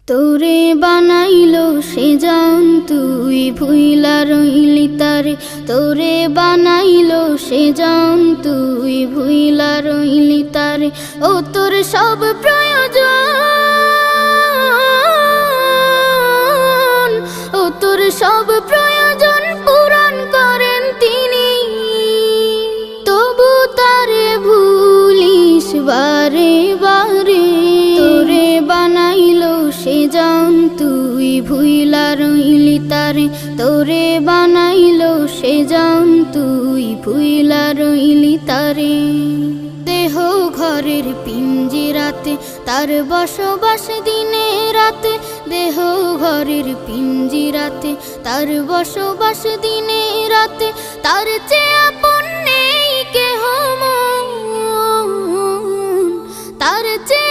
তোরে বানাইলো সে জান তুই ভুইলা রইলি তারে, তোরে বানাইলো সে জান তুই ভুইলা রইলি তারে। ও তোর সব প্রয়োজন, ও তোর সব প্রয়োজন পূরণ করেন তিনি, তবু তারে ভুলিস বারে বারে। তোরে বানাইলো সে জান তুই ভুইলা রইলি তারে, তোরে বানাইলো সে জান তুই ভুইলা রইলি তারে। দেহ ঘরের পিঞ্জিরাতে তার বসবাস দিনে রাতে, দেহ ঘরের পিঞ্জিরাতে তার বসবাস দিনে রাতে, তার চেয়ে আপন নেই কেহ মন, তার চেয়ে